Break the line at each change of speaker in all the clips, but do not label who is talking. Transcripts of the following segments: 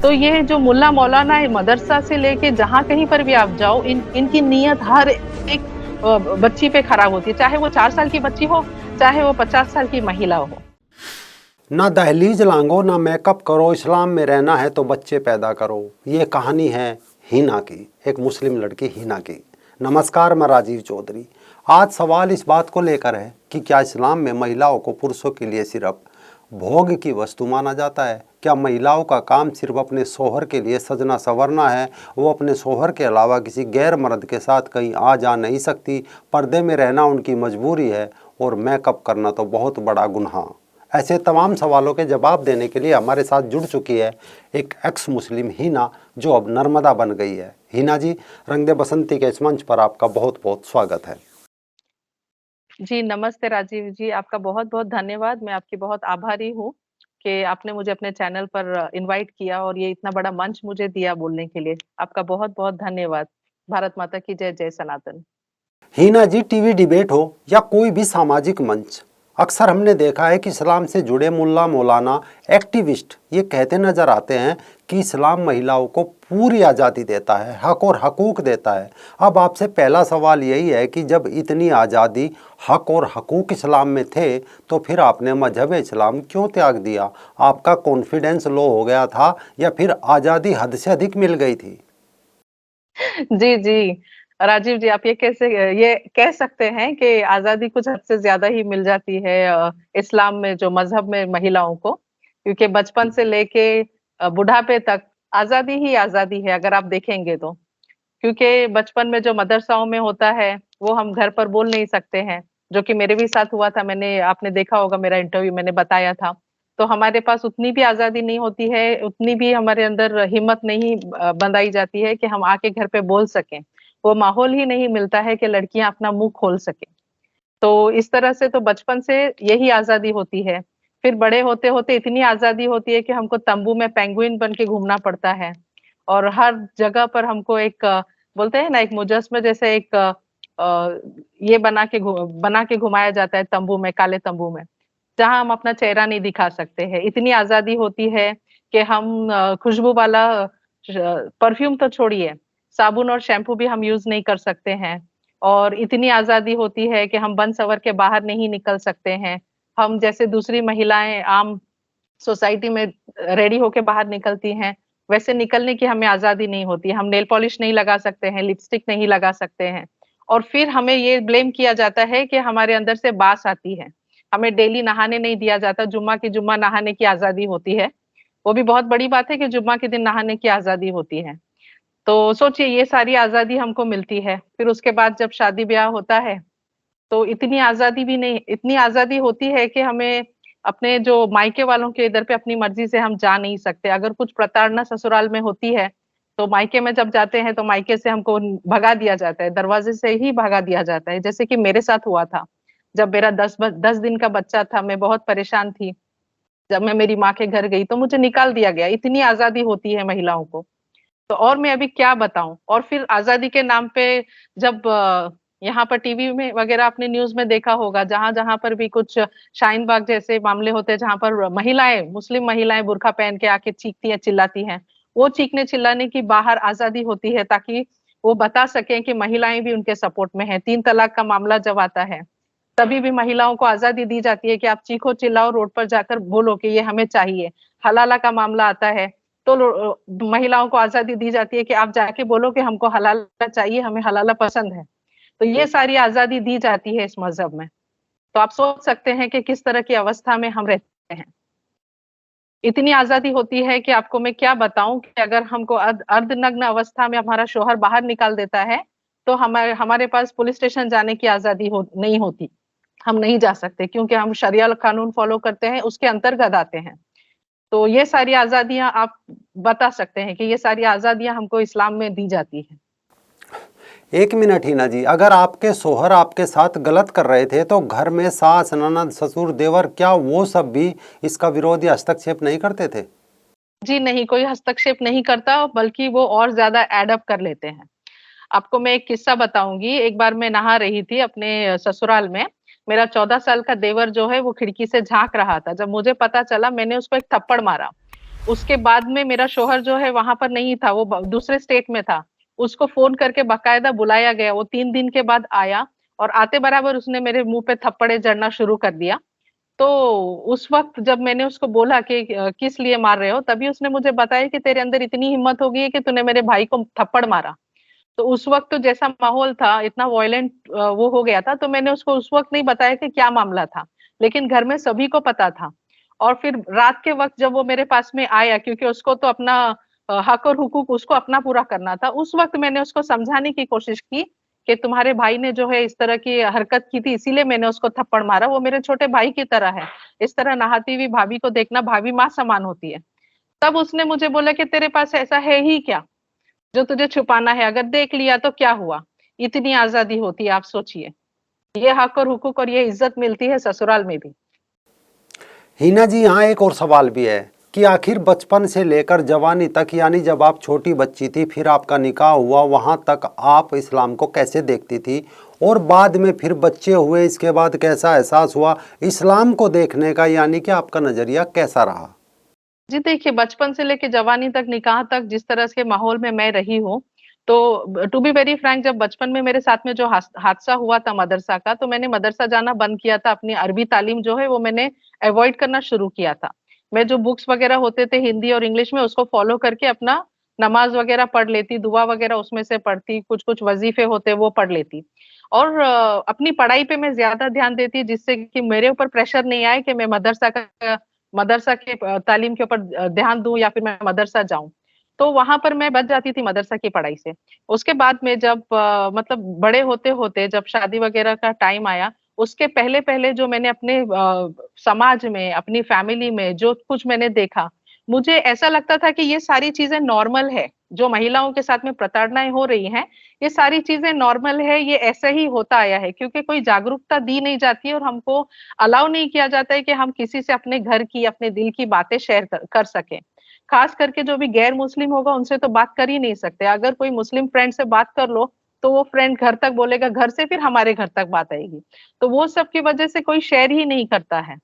तो ये जो मुल्ला मौलाना है, मदरसा से लेके जहाँ कहीं पर भी आप जाओ, इनकी नीयत हर एक बच्ची पे खराब होती है, चाहे वो 4 साल की बच्ची हो, चाहे वो 50 साल की महिला हो।
ना दहलीज लांगो ना मेकअप करो, इस्लाम में रहना है तो बच्चे पैदा करो। ये कहानी है हिना की, एक मुस्लिम लड़की हिना की। नमस्कार, मैं राजीव चौधरी। आज सवाल इस बात को लेकर है कि क्या इस्लाम में महिलाओं को पुरुषों के लिए सिर्फ भोग की वस्तु माना जाता है? क्या महिलाओं का काम सिर्फ अपने शोहर के लिए सजना संवरना है? वो अपने शोहर के अलावा किसी गैर मर्द के साथ कहीं आ जा नहीं सकती? पर्दे में रहना उनकी मजबूरी है और मेकअप करना तो बहुत बड़ा गुनाह। ऐसे तमाम सवालों के जवाब देने के लिए हमारे साथ जुड़ चुकी है एक एक्स मुस्लिम हिना, जो अब नर्मदा बन गई है। हिना जी, रंग दे बसंती के इस मंच पर आपका बहुत बहुत स्वागत है।
जी, नमस्ते राजीव जी, आपका बहुत-बहुत धन्यवाद। मैं आपकी बहुत आभारी हूँ कि आपने मुझे अपने चैनल पर इनवाइट किया और ये इतना बड़ा मंच मुझे दिया बोलने के लिए। आपका बहुत-बहुत धन्यवाद। भारत माता की जय, जय सनातन।
हिना जी, टीवी डिबेट हो या कोई भी सामाजिक मंच, अक्सर हमने देखा है कि इस्लाम से जुड़े मुल्ला मौलाना एक्टिविस्ट ये कहते नजर आते हैं कि इस्लाम महिलाओं को पूरी आज़ादी देता है, हक और हकूक़ देता है। अब आपसे पहला सवाल यही है कि जब इतनी आज़ादी, हक और हकूक़ इस्लाम में थे तो फिर आपने मजहब इस्लाम क्यों त्याग दिया? आपका कॉन्फिडेंस लो हो गया था या फिर आज़ादी हद से अधिक मिल गई थी?
जी, जी। राजीव जी, आप ये कह सकते हैं कि आज़ादी कुछ हद से ज़्यादा ही मिल जाती है इस्लाम में, जो मज़हब में महिलाओं को। क्योंकि बचपन से लेके बुढ़ापे तक आज़ादी ही आज़ादी है, अगर आप देखेंगे तो। क्योंकि बचपन में जो मदरसाओं में होता है, वो हम घर पर बोल नहीं सकते हैं, जो कि मेरे भी साथ हुआ था। आपने देखा होगा मेरा इंटरव्यू, मैंने बताया था। तो हमारे पास उतनी भी आज़ादी नहीं होती है, उतनी भी हमारे अंदर हिम्मत नहीं बँधाई जाती है कि हम आके घर पे बोल सकें। वो माहौल ही नहीं मिलता है कि लड़कियाँ अपना मुँह खोल सकें। तो इस तरह से तो बचपन से यही आज़ादी होती है। फिर बड़े होते-होते इतनी आज़ादी होती है कि हमको तंबू में पेंगुइन बन के घूमना पड़ता है और हर जगह पर हमको बोलते हैं ना, एक मुजस्मे जैसे ये बना के घुमाया जाता है तंबू में, काले तंबू में, जहाँ हम अपना चेहरा नहीं दिखा सकते हैं। इतनी आज़ादी होती है कि हम खुशबू वाला परफ्यूम तो छोड़िए, साबुन और शैम्पू भी हम यूज़ नहीं कर सकते हैं। और इतनी आज़ादी होती है कि हम बन-सवर के बाहर नहीं निकल सकते हैं। हम जैसे दूसरी महिलाएँ आम सोसाइटी में रेडी होके बाहर निकलती हैं, वैसे निकलने की हमें आज़ादी नहीं होती। हम नेल पॉलिश नहीं लगा सकते हैं, लिपस्टिक नहीं लगा सकते हैं। और फिर हमें ये ब्लेम किया जाता है कि हमारे अंदर से बास आती है। हमें डेली नहाने नहीं दिया जाता, जुम्मा की जुम्मा नहाने की आज़ादी होती है। वो भी बहुत बड़ी बात है कि जुम्मा के दिन नहाने की आज़ादी होती है। तो सोचिए, ये सारी आज़ादी हमको मिलती है। फिर उसके बाद जब शादी-ब्याह होता है, तो इतनी आज़ादी होती है कि हमें अपने जो मायके वालों के इधर पे अपनी मर्ज़ी से हम जा नहीं सकते। अगर कुछ प्रताड़ना ससुराल में होती है, तो मायके में जब जाते हैं तो मायके से हमको भगा दिया जाता है, दरवाज़े से ही भगा दिया जाता है। जैसे कि मेरे साथ हुआ था। जब मेरा 10 दिन का बच्चा था, मैं बहुत परेशान थी। जब मैं मेरी माँ के घर गई तो मुझे निकाल दिया गया। इतनी आज़ादी होती है महिलाओं को। तो और मैं अभी क्या बताऊँ? और फिर आज़ादी के नाम पे जब यहाँ पर टीवी में वग़ैरह आपने न्यूज़ में देखा होगा, जहाँ-जहाँ पर भी कुछ शाहीन बाग जैसे मामले होते हैं, जहाँ पर मुस्लिम महिलाएँ बुर्का पहन के आके चीखती हैं, चिल्लाती हैं। वो चीखने-चिल्लाने की बाहर आज़ादी होती है, ताकि वो बता सकें कि महिलाएँ भी उनके सपोर्ट में हैं। 3 तलाक का मामला जब आता है, तभी भी महिलाओं को आज़ादी दी जाती है कि आप चीखो, चिल्लाओ, रोड पर जाकर बोलो कि ये हमें चाहिए। हलाला का मामला आता है, तो महिलाओं को आज़ादी दी जाती है कि आप जाके बोलो कि हमको हलाला चाहिए, हमें हलाला पसंद है। तो ये सारी आज़ादी दी जाती है इस मज़हब में। तो आप सोच सकते हैं कि किस तरह की अवस्था में हम रहते हैं। इतनी आज़ादी होती है कि आपको मैं क्या बताऊँ कि अगर हमको अर्धनग्न अवस्था में हमारा शौहर बाहर निकाल देता है, तो हमारे हमारे पास पुलिस स्टेशन जाने की आज़ादी नहीं होती। हम नहीं जा सकते, क्योंकि हम शरिया कानून फ़ॉलो करते हैं, उसके अंतर्गत आते हैं। तो ये सारी आज़ादियाँ आप बता सकते हैं कि ये सारी आज़ादियाँ हमको इस्लाम में दी जाती हैं।
एक मिनट हिना जी, अगर आपके शोहर आपके साथ गलत कर रहे थे तो घर में सास, ननद, ससुर, देवर, क्या वो सब भी इसका विरोध या हस्तक्षेप नहीं करते थे?
जी नहीं, कोई हस्तक्षेप नहीं करता, बल्कि वो और ज़्यादा एड अप कर लेते हैं। आपको मैं एक किस्सा बताऊँगी। एक बार मैं नहा रही थी अपने ससुराल में। मेरा 14 साल का देवर जो है वो खिड़की से झाँक रहा था। जब मुझे पता चला, मैंने उसको एक थप्पड़ मारा। उसके बाद में मेरा शौहर जो है वहां पर नहीं था, वो दूसरे स्टेट में था। उसको फोन करके बाकायदा बुलाया गया, वो 3 दिन के बाद आया और आते बराबर उसने मेरे मुंह पे थप्पड़े जड़ना शुरू कर दिया। तो उस वक्त जब मैंने उसको बोला कि किस लिए मार रहे हो, तभी उसने मुझे बताया कि तेरे अंदर इतनी हिम्मत हो गई है कि तूने मेरे भाई को थप्पड़ मारा। तो उस वक्त तो जैसा माहौल था, इतना वायलेंट वो हो गया था, तो मैंने उसको उस वक्त नहीं बताया कि क्या मामला था, लेकिन घर में सभी को पता था। और फिर रात के वक्त जब वो मेरे पास में आया, क्योंकि उसको तो अपना हक और हुकूक उसको अपना पूरा करना था, उस वक्त मैंने उसको समझाने की कोशिश की कि तुम्हारे भाई ने जो है इस तरह की हरकत की थी, इसीलिए मैंने उसको थप्पड़ मारा, वो मेरे छोटे भाई की तरह है। इस तरह नहाती हुई भाभी को देखना, भाभी माँ समान होती है। तब उसने मुझे बोला कि तेरे पास ऐसा है ही क्या जो तुझे छुपाना है, अगर देख लिया तो क्या हुआ। इतनी आजादी होती है, आप सोचिए। ये हक और हुकूक और ये इज्जत मिलती है ससुराल में भी।
हिना जी, यहाँ एक और सवाल भी है कि आखिर बचपन से लेकर जवानी तक, यानी जब आप छोटी बच्ची थी फिर आपका निकाह हुआ, वहाँ तक आप इस्लाम को कैसे देखती थी, और बाद में फिर बच्चे हुए इसके बाद कैसा एहसास हुआ इस्लाम को देखने का, यानी कि आपका नज़रिया कैसा रहा?
जी देखिए, बचपन से लेके जवानी तक, निकाह तक, जिस तरह के माहौल में मैं रही हूँ, तो टू बी वेरी फ्रैंक, जब बचपन में मेरे साथ में जो हादसा हुआ था मदरसा का, तो मैंने मदरसा जाना बंद किया था। अपनी अरबी तालीम जो है वो मैंने अवॉइड करना शुरू किया था। मैं जो बुक्स वगैरह होते थे हिंदी और इंग्लिश में, उसको फॉलो करके अपना नमाज वगैरह पढ़ लेती, दुआ वगैरह उसमें से पढ़ती, कुछ कुछ वजीफे होते वो पढ़ लेती। और अपनी पढ़ाई पे मैं ज्यादा ध्यान देती, जिससे कि मेरे ऊपर प्रेशर नहीं आए कि मैं मदरसा के तालीम के ऊपर ध्यान दूं या फिर मैं मदरसा जाऊं। तो वहां पर मैं बच जाती थी मदरसा की पढ़ाई से। उसके बाद में जब मतलब बड़े होते होते जब शादी वगैरह का टाइम आया, उसके पहले पहले जो मैंने अपने समाज में, अपनी फैमिली में जो कुछ मैंने देखा, मुझे ऐसा लगता था कि ये सारी चीजें नॉर्मल है। जो महिलाओं के साथ में प्रताड़नाएं हो रही हैं, ये सारी चीजें नॉर्मल है, ये ऐसे ही होता आया है, क्योंकि कोई जागरूकता दी नहीं जाती है और हमको अलाउ नहीं किया जाता है कि हम किसी से अपने घर की, अपने दिल की बातें शेयर कर सकें। खास करके जो भी गैर मुस्लिम होगा उनसे तो बात कर ही नहीं सकते। अगर कोई मुस्लिम फ्रेंड से बात कर लो तो वो फ्रेंड घर तक बोलेगा, घर से फिर हमारे घर तक बात आएगी। तो वो सब की वजह से कोई शेयर ही नहीं करता है।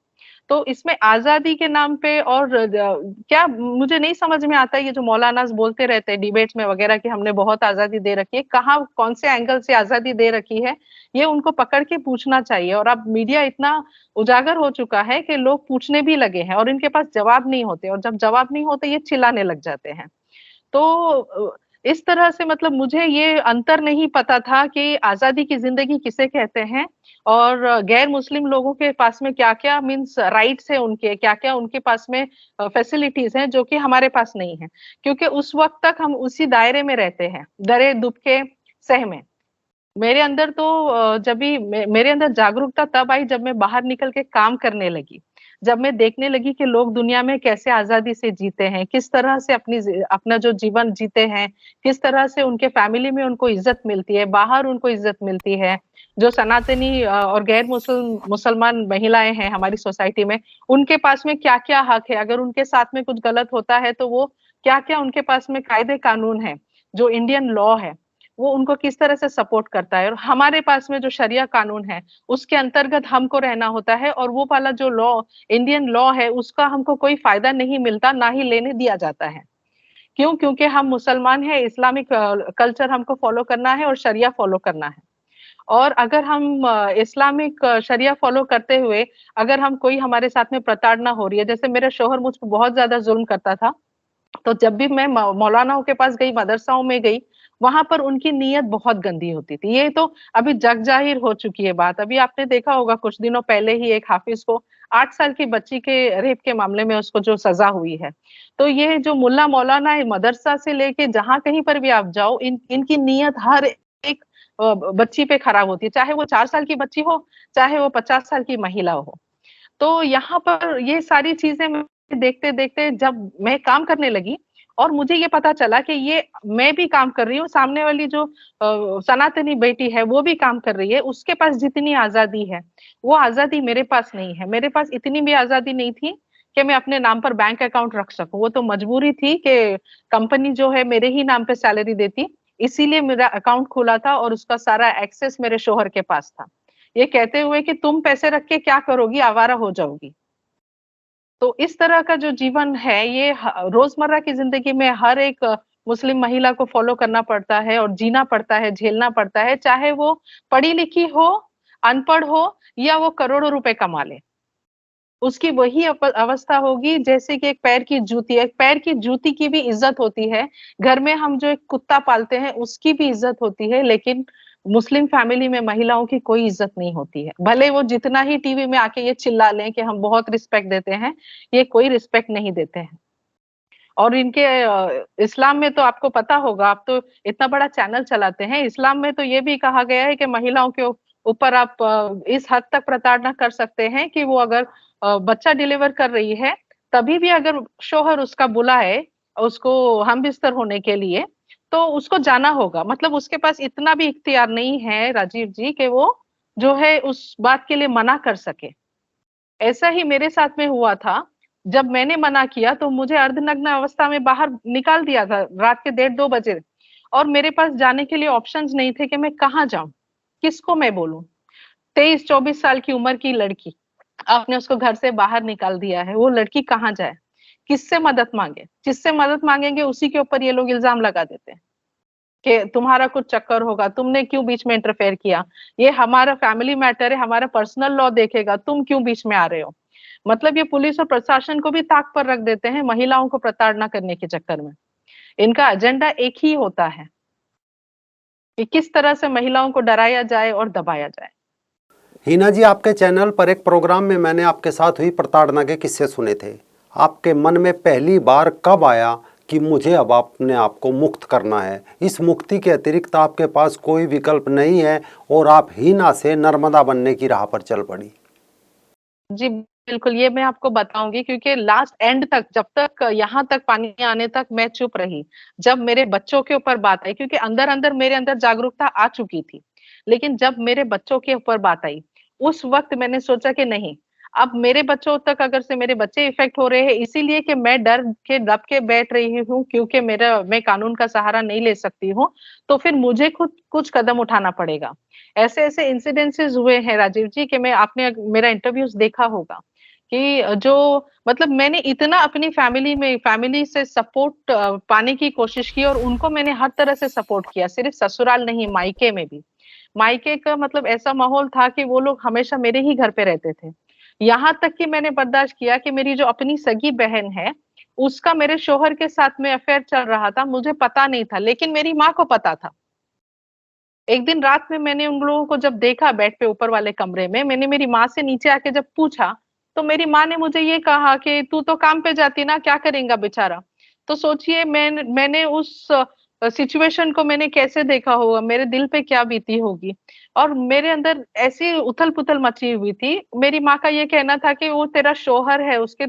तो इसमें आजादी के नाम पे और क्या मुझे नहीं समझ में आता, ये जो मौलाना बोलते रहते हैं डिबेट्स में वगैरह कि हमने बहुत आजादी दे रखी है, कहाँ कौन से एंगल से आजादी दे रखी है, ये उनको पकड़ के पूछना चाहिए। और अब मीडिया इतना उजागर हो चुका है कि लोग पूछने भी लगे हैं और इनके पास जवाब नहीं होते, और जब जवाब नहीं होते ये चिल्लाने लग जाते हैं। तो इस तरह से मतलब मुझे ये अंतर नहीं पता था कि आजादी की जिंदगी किसे कहते हैं, और गैर मुस्लिम लोगों के पास में क्या क्या मीन्स राइट्स है, उनके क्या क्या उनके पास में फैसिलिटीज हैं जो कि हमारे पास नहीं है। क्योंकि उस वक्त तक हम उसी दायरे में रहते हैं, दरे दुबके सह में। मेरे अंदर तो जब भी मेरे अंदर जागरूकता तब आई जब मैं बाहर निकल के काम करने लगी। जब मैं देखने लगी कि लोग दुनिया में कैसे आजादी से जीते हैं, किस तरह से अपना जो जीवन जीते हैं, किस तरह से उनके फैमिली में उनको इज्जत मिलती है, बाहर उनको इज्जत मिलती है। जो सनातनी और गैर मुसलमान महिलाएं हैं हमारी सोसाइटी में, उनके पास में क्या क्या हक है, अगर उनके साथ में कुछ गलत होता है तो वो क्या क्या उनके पास में कायदे कानून है, जो इंडियन लॉ है वो उनको किस तरह से सपोर्ट करता है। और हमारे पास में जो शरिया कानून है उसके अंतर्गत हमको रहना होता है, और वो वाला जो लॉ, इंडियन लॉ है, उसका हमको कोई फायदा नहीं मिलता, ना ही लेने दिया जाता है। क्यों? क्योंकि हम मुसलमान हैं, इस्लामिक कल्चर हमको फॉलो करना है और शरिया फॉलो करना है। और अगर हम इस्लामिक शरिया फॉलो करते हुए अगर हम कोई हमारे साथ में प्रताड़ना हो रही है, जैसे मेरा शोहर मुझ पर बहुत ज्यादा जुल्म करता था, तो जब भी मैं मौलानाओं के पास गई, मदरसाओं में गई, वहां पर उनकी नीयत बहुत गंदी होती थी। ये तो अभी जग जाहिर हो चुकी है बात। अभी आपने देखा होगा कुछ दिनों पहले ही एक हाफिज को 8 साल की बच्ची के रेप के मामले में उसको जो सजा हुई है। तो ये जो मुल्ला मौलाना है, मदरसा से लेके जहां कहीं पर भी आप जाओ, इनकी नीयत हर एक बच्ची पे खराब होती है, चाहे वो 4 साल की बच्ची हो, चाहे वो 50 साल की महिला हो। तो यहाँ पर ये सारी चीजें देखते देखते जब मैं काम करने लगी, और मुझे ये पता चला कि ये मैं भी काम कर रही हूँ, सामने वाली जो सनातनी बेटी है वो भी काम कर रही है, उसके पास जितनी आजादी है वो आजादी मेरे पास नहीं है। मेरे पास इतनी भी आजादी नहीं थी कि मैं अपने नाम पर बैंक अकाउंट रख सकूं। वो तो मजबूरी थी कि कंपनी जो है मेरे ही नाम पे सैलरी देती, इसीलिए मेरा अकाउंट खुला था और उसका सारा एक्सेस मेरे शोहर के पास था, ये कहते हुए कि तुम पैसे रख के क्या करोगी, आवारा हो जाओगी। तो इस तरह का जो जीवन है ये रोजमर्रा की जिंदगी में हर एक मुस्लिम महिला को फॉलो करना पड़ता है और जीना पड़ता है, झेलना पड़ता है, चाहे वो पढ़ी लिखी हो, अनपढ़ हो या वो करोड़ों रुपए कमा ले। उसकी वही अवस्था होगी जैसे कि एक पैर की जूती की भी इज्जत होती है। घर में हम जो एक कुत्ता पालते हैं उसकी भी इज्जत होती है, लेकिन मुस्लिम फैमिली में महिलाओं की कोई इज्जत नहीं होती है। भले वो जितना ही टीवी में आके ये चिल्ला लें कि हम बहुत रिस्पेक्ट देते हैं, ये कोई रिस्पेक्ट नहीं देते हैं। और इनके इस्लाम में तो आपको पता होगा, आप तो इतना बड़ा चैनल चलाते हैं, इस्लाम में तो ये भी कहा गया है कि महिलाओं के ऊपर आप इस हद तक प्रताड़ना कर सकते हैं कि वो अगर बच्चा डिलीवर कर रही है, तभी भी अगर शोहर उसका बुलाए उसको हम बिस्तर होने के लिए, तो उसको जाना होगा। मतलब उसके पास इतना भी इख्तियार नहीं है राजीव जी कि वो जो है उस बात के लिए मना कर सके। ऐसा ही मेरे साथ में हुआ था। जब मैंने मना किया तो मुझे अर्धनग्न अवस्था में बाहर निकाल दिया था रात के 1:30 बजे, और मेरे पास जाने के लिए ऑप्शंस नहीं थे कि मैं कहाँ जाऊं, किसको मैं बोलूं। 23-24 साल की उम्र की लड़की, आपने उसको घर से बाहर निकाल दिया है, वो लड़की कहाँ जाए, किससे मदद मांगे? जिससे मदद मांगेंगे उसी के ऊपर ये लोग इल्जाम लगा देते हैं कि तुम्हारा कुछ चक्कर होगा, तुमने क्यों बीच में इंटरफेयर किया, ये हमारा फैमिली मैटर है, हमारा पर्सनल लॉ देखेगा, तुम क्यों बीच में आ रहे हो। मतलब ये पुलिस और प्रशासन को भी ताक पर रख देते हैं महिलाओं को प्रताड़ना करने के चक्कर में। इनका एजेंडा एक ही होता है कि किस तरह से महिलाओं को डराया जाए और दबाया जाए।
हिना जी, आपके चैनल पर एक प्रोग्राम में मैंने आपके साथ हुई प्रताड़ना के किस्से सुने थे। आपके मन में पहली बार कब आया कि मुझे अब अपने आप को मुक्त करना है, इस मुक्ति के अतिरिक्त आपके पास कोई विकल्प नहीं है, और आप हिना से नर्मदा बनने की राह पर चल पड़ी?
जी, बिल्कुल, ये मैं आपको बताऊँगी क्योंकि लास्ट एंड तक, जब तक यहाँ तक पानी आने तक मैं चुप रही। जब मेरे बच्चों के ऊपर बात आई, क्योंकि अंदर-अंदर मेरे अंदर जागरूकता आ चुकी थी। लेकिन जब मेरे बच्चों के ऊपर बात आई, उस वक़्त मैंने सोचा कि नहीं, अब मेरे बच्चों तक अगर से मेरे बच्चे इफ़ेक्ट हो रहे हैं इसीलिए कि मैं डर के दब के बैठ रही हूँ क्योंकि मैं कानून का सहारा नहीं ले सकती हूँ, तो फिर मुझे खुद कुछ कदम उठाना पड़ेगा। ऐसे-ऐसे इंसिडेंसेस हुए हैं राजीव जी कि आपने मेरा इंटरव्यूज़ देखा होगा कि जो मतलब मैंने इतना अपनी फैमिली से सपोर्ट पाने की कोशिश की और उनको मैंने हर तरह से सपोर्ट किया, सिर्फ ससुराल नहीं, मायके में भी। मायके का मतलब ऐसा माहौल था कि वो लोग हमेशा मेरे ही घर पे रहते थे। यहाँ तक कि मैंने बर्दाश्त किया कि मेरी जो अपनी सगी बहन है, उसका मेरे शौहर के साथ में अफ़ेयर चल रहा था, मुझे पता नहीं था, लेकिन मेरी माँ को पता था। एक दिन रात में मैंने उन लोगों को जब देखा बेड पे ऊपर वाले कमरे में, मैंने मेरी माँ से नीचे आके जब पूछा, तो मेरी माँ ने मुझे ये कहा कि तू तो काम पे जाती ना, क्या करेगा बेचारा? तो सोचिए मैंने उस सिचुएशन को मैंने कैसे देखा होगा, मेरे दिल पे क्या बीती होगी। और मेरे अंदर ऐसी उथल-पुथल मची हुई थी। मेरी माँ का ये कहना था कि वो तेरा शौहर है, उसके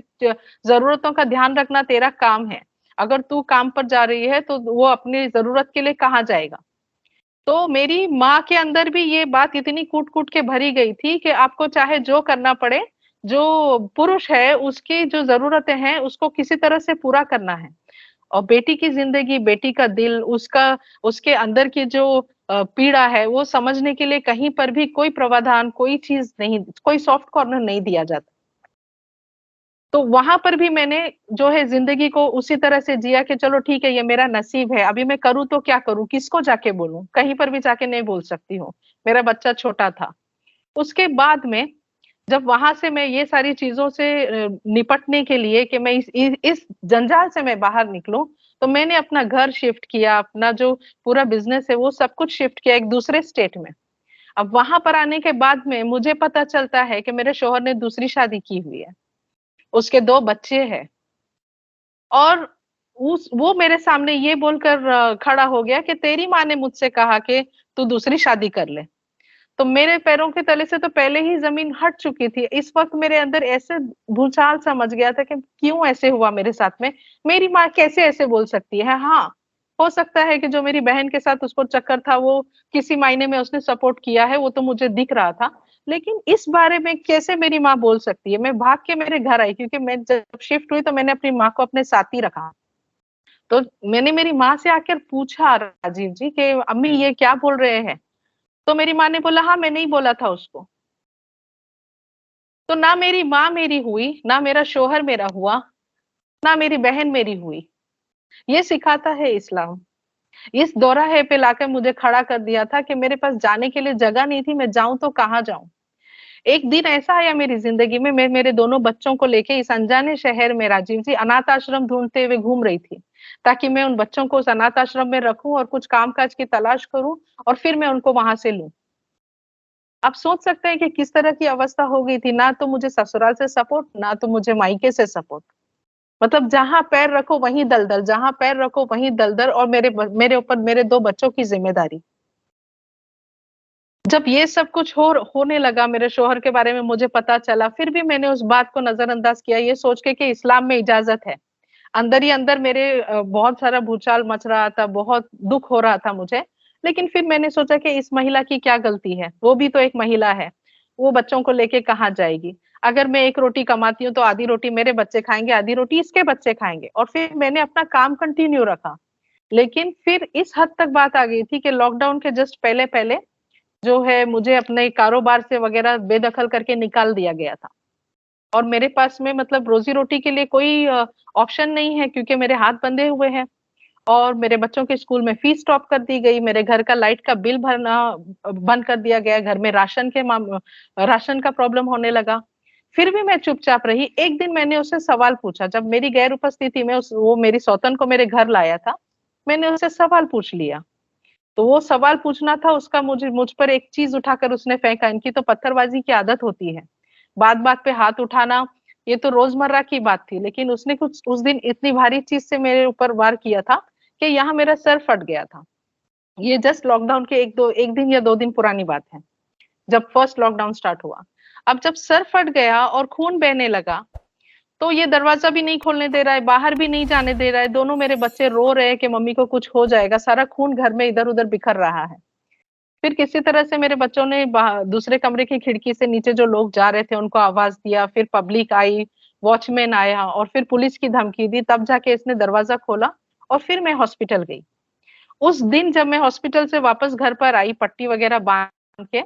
ज़रूरतों का ध्यान रखना तेरा काम है। अगर तू काम पर जा रही है, तो वो अपनी ज़रूरत के लिए कहाँ जाएगा? तो मेरी माँ के अंदर भी ये बात इतनी कूट-कूट के भरी गई थी कि आपको चाहे जो करना पड़े, जो पुरुष है उसकी जो ज़रूरतें हैं उसको किसी तरह से पूरा करना है। और बेटी की ज़िंदगी, बेटी का दिल, उसके अंदर की जो पीड़ा है वो समझने के लिए कहीं पर भी कोई प्रावधान, कोई चीज़ नहीं, कोई सॉफ्ट कॉर्नर नहीं दिया जाता। तो वहाँ पर भी मैंने जो है ज़िंदगी को उसी तरह से जिया कि चलो ठीक है, ये मेरा नसीब है, अभी मैं करूँ तो क्या करूँ? किसको जाके बोलूँ? कहीं पर भी जाके नहीं बोल सकती हूँ। मेरा बच्चा छोटा था। उसके बाद में जब वहाँ से मैं ये सारी चीज़ों से निपटने के लिए कि मैं इस जंजाल से मैं बाहर निकलूँ, तो मैंने अपना घर शिफ्ट किया, अपना जो पूरा बिज़नेस है वो सब कुछ शिफ्ट किया एक दूसरे स्टेट में। अब वहाँ पर आने के बाद में मुझे पता चलता है कि मेरे शौहर ने दूसरी शादी की हुई है। उसके 2 बच्चे हैं। और उस वो मेरे सामने ये बोलकर खड़ा हो गया कि तेरी माँ ने मुझसे कहा कि तू दूसरी शादी कर ले। तो मेरे पैरों के तले से तो पहले ही ज़मीन हट चुकी थी। इस वक़्त मेरे अंदर ऐसे भूचाल सा मच गया था कि क्यों ऐसे हुआ मेरे साथ में? मेरी माँ कैसे ऐसे बोल सकती है? हाँ, हो सकता है कि जो मेरी बहन के साथ उसको चक्कर था वो किसी मायने में उसने सपोर्ट किया है, वो तो मुझे दिख रहा था। लेकिन इस बारे में कैसे मेरी माँ बोल सकती है? मैं भाग के मेरे घर आई क्योंकि मैं जब शिफ्ट हुई तो मैंने अपनी माँ को अपने साथ ही रखा। तो मैंने मेरी माँ से आकर पूछा राजीव जी कि अम्मी ये क्या बोल रहे हैं? तो मेरी माँ ने बोला हाँ, मैंने ही बोला था उसको। तो ना मेरी माँ मेरी हुई, ना मेरा शोहर मेरा हुआ, ना मेरी बहन मेरी हुई। ये सिखाता है इस्लाम। इस दोराहे पे लाकर मुझे खड़ा कर दिया था कि मेरे पास जाने के लिए जगह नहीं थी, मैं जाऊं तो कहाँ जाऊं। एक दिन ऐसा आया मेरी जिंदगी में, मैं मेरे दोनों बच्चों को लेके इस अनजाने शहर में, राजीव जी, अनाथ आश्रम ढूंढते हुए घूम रही थी, ताकि मैं उन बच्चों को उस अनाथ आश्रम में रखूं और कुछ काम काज की तलाश करूं, और फिर मैं उनको वहां से लूं। आप सोच सकते हैं कि किस तरह की अवस्था हो गई थी। ना तो मुझे ससुराल से सपोर्ट, ना तो मुझे मायके से सपोर्ट। मतलब जहां पैर रखो वहीं दलदल, जहां पैर रखो वहीं दलदल, और मेरे ऊपर मेरे दो बच्चों की जिम्मेदारी। जब ये सब कुछ होने लगा, मेरे शोहर के बारे में मुझे पता चला, फिर भी मैंने उस बात को नजरअंदाज किया, ये सोच के कि इस्लाम में इजाजत है। अंदर ही अंदर मेरे बहुत सारा भूचाल मच रहा था, बहुत दुख हो रहा था मुझे। लेकिन फिर मैंने सोचा कि इस महिला की क्या गलती है, वो भी तो एक महिला है। वो बच्चों को लेके कहाँ जाएगी। अगर मैं एक रोटी कमाती हूँ तो आधी रोटी मेरे बच्चे खाएंगे, आधी रोटी इसके बच्चे खाएंगे। और फिर मैंने अपना काम कंटिन्यू रखा। लेकिन फिर इस हद तक बात आ गई थी कि लॉकडाउन के जस्ट पहले पहले जो है, मुझे अपने कारोबार से वगैरह बेदखल करके निकाल दिया गया था। और मेरे पास में मतलब रोजी रोटी के लिए कोई ऑप्शन नहीं है, क्योंकि मेरे हाथ बंधे हुए हैं। और मेरे बच्चों के स्कूल में फीस स्टॉप कर दी गई, मेरे घर का लाइट का बिल भरना बंद कर दिया गया, घर में राशन का प्रॉब्लम होने लगा। फिर भी मैं चुपचाप रही। एक दिन मैंने उससे सवाल पूछा, जब मेरी गैर उपस्थिति में वो मेरी सौतन को मेरे घर लाया था। मैंने उससे सवाल पूछ लिया। तो वो सवाल पूछना था उसका, मुझ पर एक चीज उठाकर उसने फेंका। इनकी तो पत्थरबाजी की आदत होती है, बात बात पे हाथ उठाना। ये तो रोजमर्रा की बात थी, लेकिन उसने कुछ उस दिन इतनी भारी चीज से मेरे ऊपर वार किया था कि यहाँ मेरा सर फट गया था। ये जस्ट लॉकडाउन के एक दिन या 2 दिन पुरानी बात है, जब फर्स्ट लॉकडाउन स्टार्ट हुआ। अब जब सर फट गया और खून बहने लगा, तो ये दरवाजा भी नहीं खोलने दे रहा है, बाहर भी नहीं जाने दे रहा है। दोनों मेरे बच्चे रो रहे हैं कि मम्मी को कुछ हो जाएगा। सारा खून घर में इधर उधर बिखर रहा है। फिर किसी तरह से मेरे बच्चों ने दूसरे कमरे की खिड़की से नीचे जो लोग जा रहे थे उनको आवाज दिया, फिर पब्लिक आई, वॉचमैन आया, और फिर पुलिस की धमकी दी, तब जाके इसने दरवाजा खोला। और फिर मैं हॉस्पिटल गई। उस दिन जब मैं हॉस्पिटल से वापस घर पर आई, पट्टी वगैरह बांध के,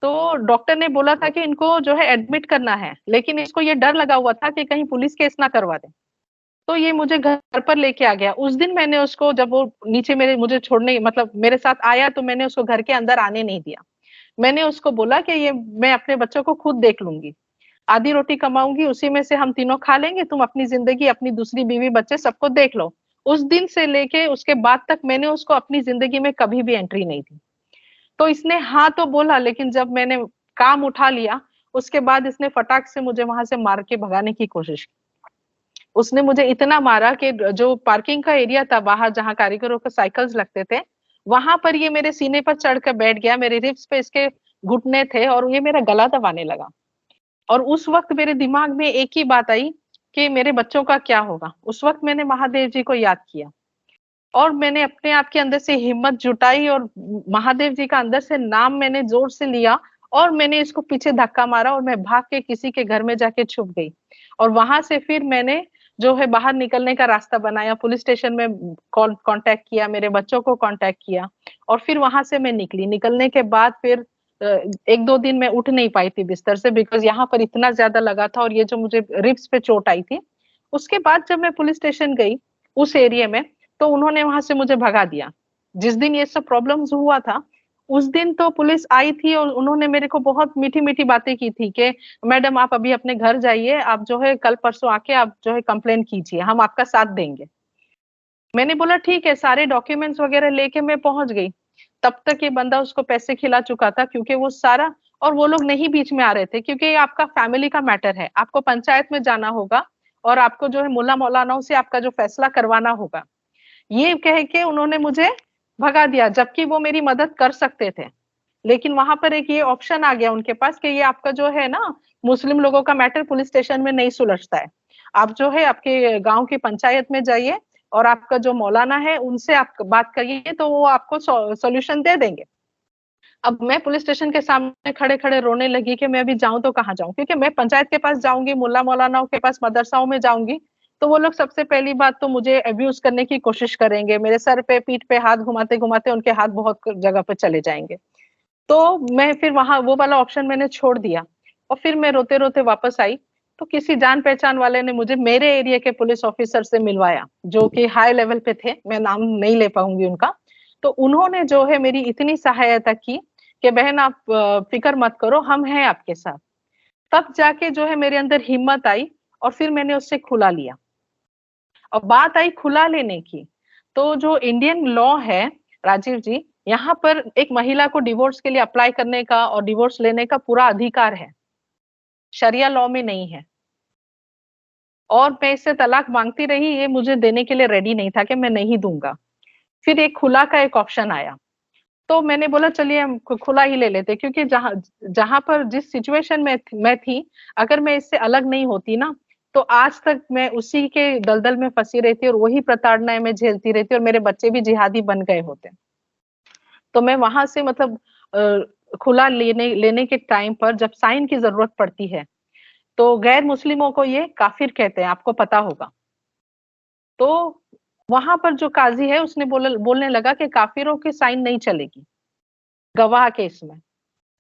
तो डॉक्टर ने बोला था कि इनको जो है एडमिट करना है, लेकिन इसको ये डर लगा हुआ था कि कहीं पुलिस केस ना करवा दे। तो ये मुझे घर पर लेके आ गया। उस दिन मैंने उसको, जब वो नीचे मेरे मुझे छोड़ने मतलब मेरे साथ आया, तो मैंने उसको घर के अंदर आने नहीं दिया। मैंने उसको बोला कि ये मैं अपने बच्चों को खुद देख लूंगी, आधी रोटी कमाऊंगी, उसी में से हम तीनों खा लेंगे, तुम अपनी जिंदगी, अपनी दूसरी बीवी बच्चे सबको देख लो। उस दिन से लेके उसके बाद तक मैंने उसको अपनी जिंदगी में कभी भी एंट्री नहीं दी। तो इसने हाँ तो बोला, लेकिन जब मैंने काम उठा लिया, उसके बाद इसने फटाक से मुझे वहां से मार के भगाने की कोशिश की। उसने मुझे इतना मारा कि जो पार्किंग का एरिया था बाहर, जहां कारीगरों के साइकिल्स लगते थे, वहां पर ये मेरे सीने पर चढ़ कर बैठ गया। मेरे रिब्स पे इसके घुटने थे और ये मेरा गला दबाने लगा। और उस वक्त मेरे दिमाग में एक ही बात आई कि मेरे बच्चों का क्या होगा। उस वक्त मैंने महादेव जी को याद किया, और मैंने अपने आप के अंदर से हिम्मत जुटाई, और महादेव जी का अंदर से नाम मैंने जोर से लिया, और मैंने इसको पीछे धक्का मारा, और मैं भाग के किसी के घर में जाके छुप गई। और वहां से फिर मैंने जो है बाहर निकलने का रास्ता बनाया, पुलिस स्टेशन में कांटेक्ट किया, मेरे बच्चों को कांटेक्ट किया, और फिर वहां से मैं निकली। निकलने के बाद फिर 1-2 दिन मैं उठ नहीं पाई थी बिस्तर से, बिकॉज यहाँ पर इतना ज्यादा लगा था, और ये जो मुझे रिब्स पे चोट आई थी। उसके बाद जब मैं पुलिस स्टेशन गई उस एरिया में, तो उन्होंने वहां से मुझे भगा दिया। जिस दिन ये सब प्रॉब्लम्स हुआ था, उस दिन तो पुलिस आई थी, और उन्होंने मेरे को बहुत मीठी मीठी बातें की थी कि मैडम आप अभी अपने घर जाइए, आप जो है कल परसों आके आप जो है कंप्लेन कीजिए, हम आपका साथ देंगे। मैंने बोला ठीक है, सारे डॉक्यूमेंट्स वगैरह लेके मैं पहुंच गई। तब तक ये बंदा उसको पैसे खिला चुका था, क्योंकि वो सारा, और वो लोग नहीं बीच में आ रहे थे, क्योंकि ये आपका फैमिली का मैटर है, आपको पंचायत में जाना होगा, और आपको जो है मुल्ला मौलानाओं से आपका जो फैसला करवाना होगा। ये कह के उन्होंने मुझे भगा दिया, जबकि वो मेरी मदद कर सकते थे। लेकिन वहां पर एक ये ऑप्शन आ गया उनके पास कि ये आपका जो है ना, मुस्लिम लोगों का मैटर पुलिस स्टेशन में नहीं सुलझता है, आप जो है आपके गांव की पंचायत में जाइए, और आपका जो मौलाना है उनसे आप बात करिए, तो वो आपको सॉल्यूशन दे देंगे। अब मैं पुलिस स्टेशन के सामने खड़े खड़े रोने लगी कि मैं अभी जाऊं तो कहाँ जाऊं, क्योंकि मैं पंचायत के पास जाऊंगी, मुल्ला मौलानाओं के पास, मदरसाओं में जाऊंगी, तो वो लोग सबसे पहली बात तो मुझे अब्यूज करने की कोशिश करेंगे, मेरे सर पे पीठ पे हाथ घुमाते घुमाते उनके हाथ बहुत जगह पे चले जाएंगे। तो मैं फिर वहां वो वाला ऑप्शन मैंने छोड़ दिया, और फिर मैं रोते रोते वापस आई। तो किसी जान पहचान वाले ने मुझे मेरे एरिया के पुलिस ऑफिसर से मिलवाया, जो कि हाई लेवल पे थे, मैं नाम नहीं ले पाऊंगी उनका। तो उन्होंने जो है मेरी इतनी सहायता की कि बहन आप फिक्र मत करो, हम हैं आपके साथ। तब जाके जो है मेरे अंदर हिम्मत आई, और फिर मैंने उससे खुला लिया। और बात आई खुला लेने की, तो जो इंडियन लॉ है राजीव जी, यहाँ पर एक महिला को डिवोर्स के लिए अप्लाई करने का और डिवोर्स लेने का पूरा अधिकार है, शरिया लॉ में नहीं है। और मैं इससे तलाक मांगती रही, ये मुझे देने के लिए रेडी नहीं था कि मैं नहीं दूंगा। फिर एक खुला का एक ऑप्शन आया, तो मैंने बोला चलिए हम खुला ही ले लेते, क्योंकि जहां जहां पर जिस सिचुएशन में मैं थी, अगर मैं इससे अलग नहीं होती ना, तो आज तक मैं उसी के दलदल में फंसी रहती और वही प्रताड़नाएं मैं झेलती रहती और मेरे बच्चे भी जिहादी बन गए होते। तो मैं वहां से मतलब खुला लेने लेने के टाइम पर जब साइन की जरूरत पड़ती है, तो गैर मुस्लिमों को ये काफिर कहते हैं, आपको पता होगा। तो वहां पर जो काजी है उसने बोलने लगा कि काफिरों की साइन नहीं चलेगी गवाह केस में।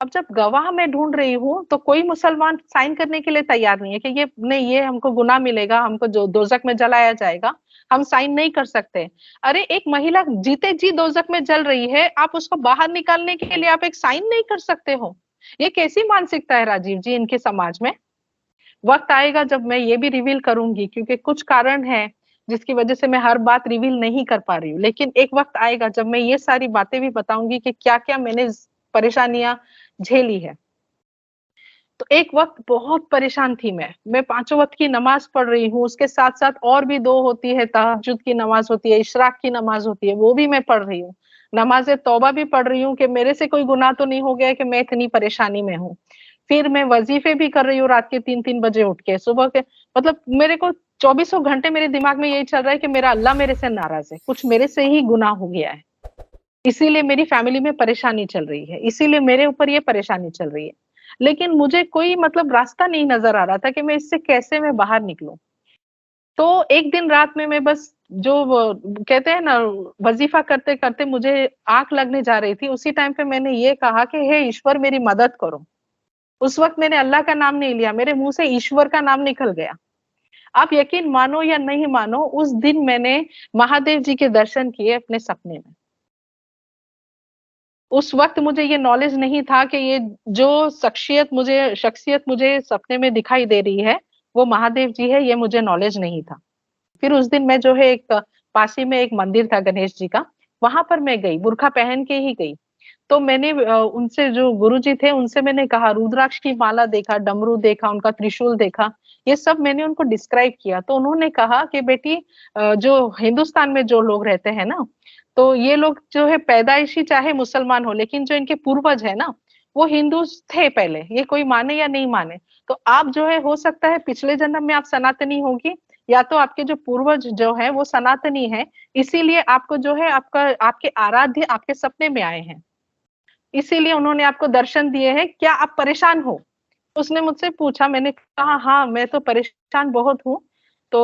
अब जब गवाह मैं ढूंढ रही हूँ, तो कोई मुसलमान साइन करने के लिए तैयार नहीं है कि ये नहीं, ये हमको गुनाह मिलेगा, हमको जो दोजक में जलाया जाएगा, हम साइन नहीं कर सकते। अरे एक महिला जीते जी दोजक में जल रही है, आप उसको बाहर निकालने के लिए आप एक साइन नहीं कर सकते हो? ये कैसी मानसिकता है राजीव जी इनके समाज में? वक्त आएगा जब मैं ये भी रिवील करूंगी, क्योंकि कुछ कारण है जिसकी वजह से मैं हर बात रिवील नहीं कर पा रही हूँ। लेकिन एक वक्त आएगा जब मैं ये सारी बातें भी बताऊंगी कि क्या क्या मैंने परेशानियां झेली है। तो एक वक्त बहुत परेशान थी मैं पांचों वक्त की नमाज पढ़ रही हूँ, उसके साथ साथ और भी दो होती है, तहज्जुद की नमाज होती है, इशराक की नमाज होती है, वो भी मैं पढ़ रही हूँ। नमाज तौबा भी पढ़ रही हूँ कि मेरे से कोई गुनाह तो नहीं हो गया कि मैं इतनी परेशानी में हूँ। फिर मैं वजीफे भी कर रही हूँ रात के 3-3 बजे उठ के, सुबह के, मतलब मेरे को चौबीसों घंटे मेरे दिमाग में यही चल रहा है कि मेरा अल्लाह मेरे से नाराज है, कुछ मेरे से ही गुनाह हो गया है, इसीलिए मेरी फैमिली में परेशानी चल रही है, इसीलिए मेरे ऊपर ये परेशानी चल रही है। लेकिन मुझे कोई मतलब रास्ता नहीं नजर आ रहा था कि मैं इससे कैसे मैं बाहर निकलूं। तो एक दिन रात में मैं बस जो कहते हैं ना, वजीफा करते करते मुझे आंख लगने जा रही थी, उसी टाइम पे मैंने ये कहा कि हे ईश्वर मेरी मदद करो। उस वक्त मैंने अल्लाह का नाम नहीं लिया, मेरे मुंह से ईश्वर का नाम निकल गया। आप यकीन मानो या नहीं मानो, उस दिन मैंने महादेव जी के दर्शन किए अपने सपने में। उस वक्त मुझे ये नॉलेज नहीं था कि ये जो शख्सियत मुझे सपने में दिखाई दे रही है, वो महादेव जी है, ये मुझे नॉलेज नहीं था। फिर उस दिन मैं जो है एक पासी में एक मंदिर था गणेश जी का, वहां पर मैं गई, बुर्खा पहन के ही गई। तो मैंने उनसे, जो गुरुजी थे, उनसे मैंने कहा, रुद्राक्ष की माला देखा, डमरू देखा, उनका त्रिशूल देखा, ये सब मैंने उनको डिस्क्राइब किया। तो उन्होंने कहा कि बेटी, जो हिंदुस्तान में जो लोग रहते हैं ना, तो ये लोग जो है पैदाइशी चाहे मुसलमान हो, लेकिन जो इनके पूर्वज है ना, वो हिंदू थे पहले, ये कोई माने या नहीं माने। तो आप जो है, हो सकता है पिछले जन्म में आप सनातनी होगी, या तो आपके जो पूर्वज जो है वो सनातनी है, इसीलिए आपको जो है आपका आपके आराध्य आपके सपने में आए हैं, इसीलिए उन्होंने आपको दर्शन दिए हैं। क्या आप परेशान हो? उसने मुझसे पूछा, मैंने कहा हाँ मैं तो परेशान बहुत हूँ। तो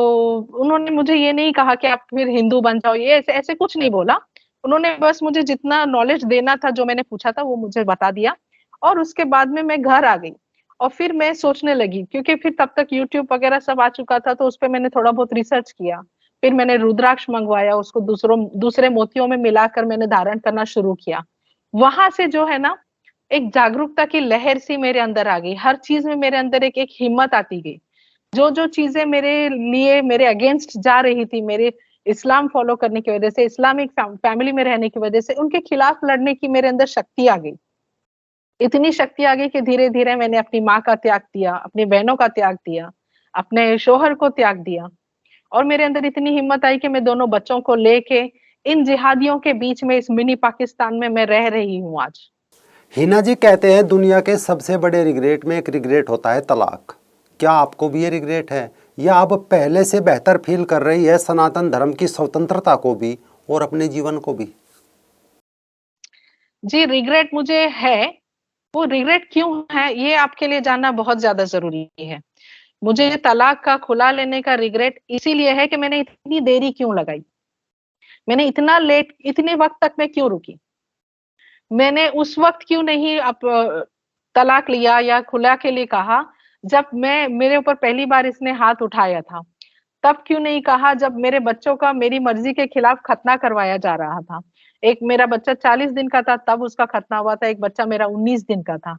उन्होंने मुझे ये नहीं कहा कि आप फिर हिंदू बन जाओ, ये ऐसे ऐसे कुछ नहीं बोला। उन्होंने बस मुझे जितना नॉलेज देना था, जो मैंने पूछा था, वो मुझे बता दिया। और उसके बाद में मैं घर आ गई, और फिर मैं सोचने लगी, क्योंकि फिर तब तक यूट्यूब वगैरह सब आ चुका था, तो उस पर मैंने थोड़ा बहुत रिसर्च किया। फिर मैंने रुद्राक्ष मंगवाया, उसको दूसरे मोतियों में मिलाकर मैंने धारण करना शुरू किया। वहां से जो है ना, एक जागरूकता की लहर सी मेरे अंदर आ गई, हर चीज में मेरे अंदर एक एक हिम्मत आती गई। जो जो चीजें मेरे लिए मेरे अगेंस्ट जा रही थी, मेरे इस्लाम फॉलो करने की वजह से, इस्लामिक फैमिली में रहने की वजह से, उनके खिलाफ लड़ने की मेरे अंदर शक्ति आ गई। इतनी शक्ति आ गई कि धीरे धीरे मैंने अपनी माँ का त्याग दिया, अपनी बहनों का त्याग दिया, अपने शोहर को त्याग दिया। और मेरे अंदर इतनी हिम्मत आई कि मैं दोनों बच्चों को लेके इन जिहादियों के बीच में, इस मिनी पाकिस्तान में मैं रह रही हूँ आज।
हिना जी कहते हैं दुनिया के सबसे बड़े रिग्रेट में एक रिग्रेट होता है तलाक। क्या आपको भी ये रिग्रेट है, या आप पहले से बेहतर फील कर रही है सनातन धर्म की स्वतंत्रता को भी और अपने जीवन को भी?
जी, रिग्रेट मुझे है। वो रिग्रेट क्यों है, ये आपके लिए जानना बहुत ज्यादा जरूरी है। मुझे ये तलाक का खुला लेने का रिग्रेट इसीलिए है कि मैंने इतनी देरी क्यों लगाई, मैंने इतना लेट, इतने वक्त तक मैं क्यों रुकी, मैंने उस वक्त क्यों नहीं तलाक लिया या खुला के लिए कहा, जब मैं मेरे ऊपर पहली बार इसने हाथ उठाया था। तब क्यों नहीं कहा जब मेरे बच्चों का मेरी मर्ज़ी के खिलाफ खतना करवाया जा रहा था। एक मेरा बच्चा 40 दिन का था तब उसका खतना हुआ था, एक बच्चा मेरा 19 दिन का था।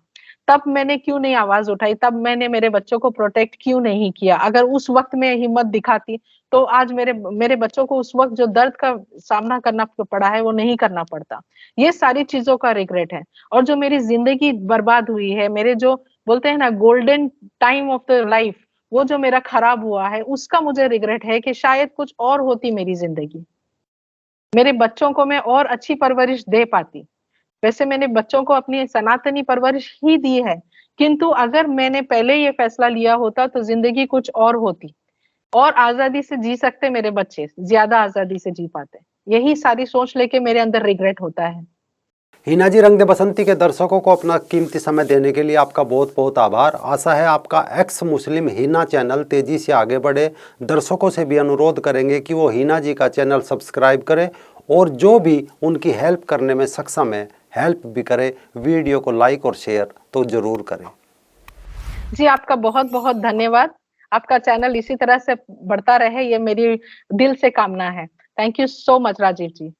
तब मैंने क्यों नहीं आवाज़ उठाई, तब मैंने मेरे बच्चों को प्रोटेक्ट क्यों नहीं किया? अगर उस वक़्त मैं हिम्मत दिखाती, तो आज मेरे मेरे बच्चों को उस वक़्त जो दर्द का सामना करना पड़ा है, वो नहीं करना पड़ता। ये सारी चीज़ों का रिग्रेट है और जो मेरी ज़िंदगी बर्बाद हुई है, मेरे जो बोलते हैं ना golden time of the life वो जो मेरा खराब हुआ है, उसका मुझे रिग्रेट है कि शायद कुछ और होती मेरी ज़िंदगी। मेरे बच्चों को मैं और अच्छी परवरिश दे पाती। वैसे मैंने बच्चों को अपनी सनातनी परवरिश ही दी है, किंतु अगर मैंने पहले ये फैसला लिया होता तो ज़िंदगी कुछ और होती और आज़ादी से जी सकते मेरे बच्चे, ज़्यादा आज़ादी से जी पाते। यही सारी सोच लेके मेरे अंदर रिग्रेट होता है।
हिना जी, रंग दे बसंती के दर्शकों को अपना कीमती समय देने के लिए आपका बहुत बहुत आभार। आशा है आपका एक्स मुस्लिम हिना चैनल तेज़ी से आगे बढ़े। दर्शकों से भी अनुरोध करेंगे कि वो हिना जी का चैनल सब्सक्राइब करें और जो भी उनकी हेल्प करने में सक्षम है हेल्प भी करें। वीडियो को लाइक और शेयर तो ज़रूर करें।
जी, आपका बहुत-बहुत धन्यवाद। आपका चैनल इसी तरह से बढ़ता रहे, ये मेरी दिल से कामना है। Thank you so much Rajiv ji.